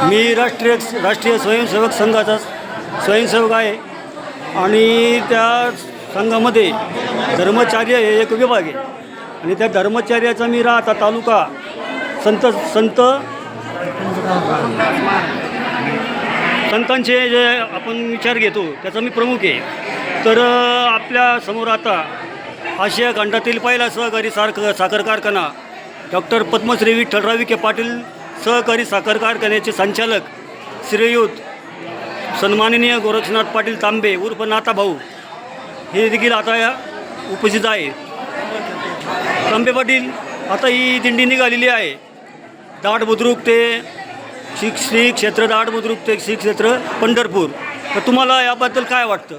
मी राष्ट्रीय स्वयंसेवक संघाचा स्वयंसेवक आहे आणि त्या संघामध्ये धर्मचार्य हे एक विभाग आहे आणि त्या धर्मचार्याचा मी राहता तालुका संतांचे जे आपण विचार घेतो त्याचा मी प्रमुख आहे. तर आपल्या समोर आता आशिया खंडातील पहिला सहकारी साखर कारखाना डॉक्टर पद्मश्री विठ्ठलराव विखे पाटील सहकारी साखर कारखान्याचे संचालक श्रीयुत सन्माननीय गोरक्षनाथ पाटील तांबे उर्फ नाथाभाऊ हे देखील आता या उपस्थित आहे. तांबे पाटील, आता ही दिंडी निघालेली आहे दाट बुद्रुक ते श्री क्षेत्र दाट बुद्रुक ते श्री क्षेत्र पंढरपूर. तर तुम्हाला याबद्दल काय वाटतं?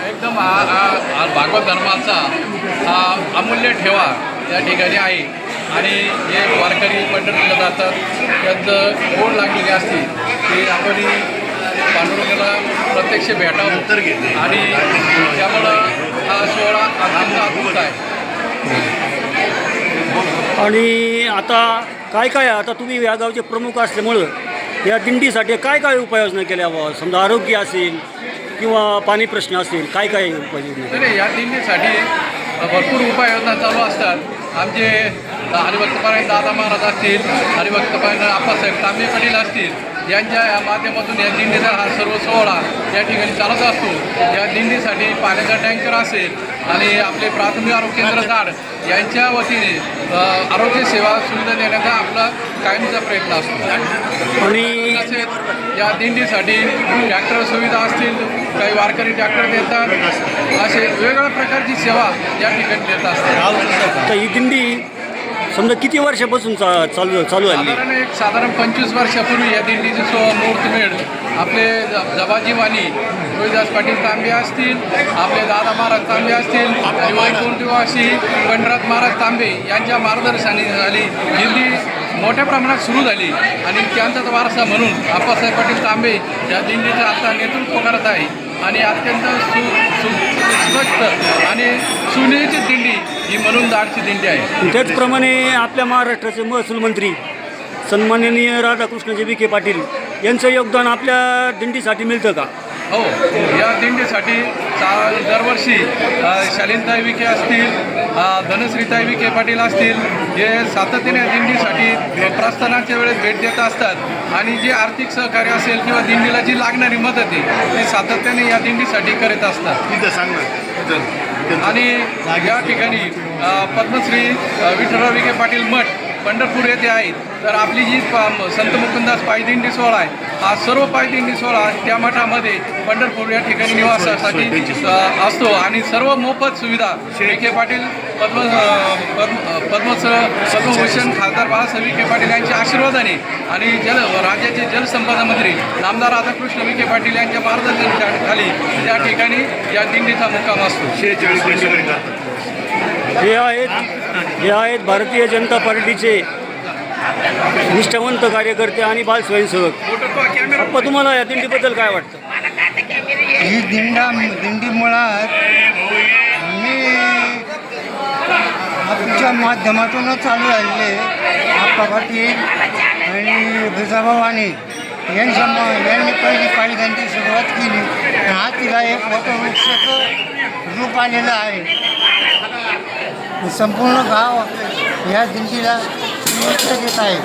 एकदम भागवत धर्माचा हा अमूल्य ठेवा या ठिकाणी आहे आणि जे वारकरी पंढरपूरला जातात त्यांचं ओढ लागलेली असते ते आपण पांडुरंगाला प्रत्यक्ष भेटावं आणि त्यामुळं हा सोहळा अत्यंत अद्भुत आहे. आणि आता काय आता तुम्ही या गावचे प्रमुख असल्यामुळं या दिंडीसाठी काय उपाययोजना केल्या बाबा? समजा आरोग्य असेल किंवा पाणी प्रश्न असेल, काय उपाययोजना? नाही, या दिंडीसाठी भरपूर उपाययोजना चालू असतात. आमचे हरिभक्तपरायण दादा महाराज असतील, हरिभक्तपरायण आप्पासाहेब तांबे पाटील असतील, यांच्या माध्यमातून या दिंडीचा हा सर्व सोहळा या ठिकाणी चालत असतो. या दिंडीसाठी पाण्याचा टँकर असेल आणि आपले प्राथमिक आरोग्य केंद्र दाड यांच्या वतीने आरोग्य सेवा सुविधा देण्याचा आपला कायमचा प्रयत्न असतो. आणि या दिंडीसाठी ट्रॅक्टर सुविधा असतील, काही वारकरी ट्रॅक्टर देतात, असे वेगवेगळ्या प्रकारची सेवा या ठिकाणी देत असतात. तर ही दिंडी समजा किती वर्षापासून चालू आहे? साधारण 25 वर्षापूर्वी या दिंडीची मुहूर्तमेढ आपले जबाजी वाणी रोहिदास पाटील तांबे असतील, आपले दादा महाराज तांबे असतील आणि वैकुंठवासी गणराज महाराज तांबे यांच्या मार्गदर्शनाने झाली. दिंडी मोठ्या प्रमाणात सुरू झाली आणि त्यांचाच वारसा म्हणून आप्पासाहेब पाटील तांबे या दिंडीचं आता नेतृत्व करत आहे आणि अत्यंत स्वच्छ आणि सुनियोजित दिंडी ही म्हणून दाटची दिंडी आहे. त्याचप्रमाणे आपल्या महाराष्ट्राचे महसूल मंत्री सन्माननीय राधाकृष्णजी विखे पाटील यांचं योगदान आपल्या दिंडीसाठी मिळतं का? हो, या दिंडीसाठी दरवर्षी शालीनताई विखे असतील, धनश्रीताई विखे पाटील असतील, हे सातत्याने दिंडीसाठी प्रस्थानाच्या वेळेस भेट देत असतात आणि जे आर्थिक सहकार्य असेल किंवा दिंडीला जी लागणारी मदत आहे ती सातत्याने या दिंडीसाठी करीत असतात. आणि या ठिकाणी पद्मश्री विठ्ठलराव विखे पाटील मठ पंढरपूर येथे आहेत. तर आपली जी संत मुकुंदास पायदिंडी सोहळा आहे हा सर्व पायदिंडी सोहळा त्या मठामध्ये पंढरपूर या ठिकाणी निवासासाठी असतो आणि सर्व मोफत सुविधा विखे पाटील पद्मभूषण खासदार बाळासाहेब विखे पाटील यांच्या आशीर्वादाने आणि राज्याचे जलसंपदा मंत्री नामदार राधाकृष्ण विखे पाटील यांच्या मार्गदर्शनाखाली त्या ठिकाणी या दिंडीचा मुक्काम असतो. हे आहेत भारतीय जनता पार्टीचे निष्ठावंत कार्यकर्ते आणि बाल स्वयंसेवक. अप्पा, तुम्हाला या दिंडीबद्दल काय वाटतं? ही दिंडी मुळात मी आपल्या माध्यमातूनच चालू राहिले. आप्पा पाटील आणि भुजाभावानी यांनी पहिली पायदांची सुरुवात केली. हा तिला एक वटवृक्षाचं रूप आलेलं आहे. संपूर्ण गाव या दिंडीला देत आहे.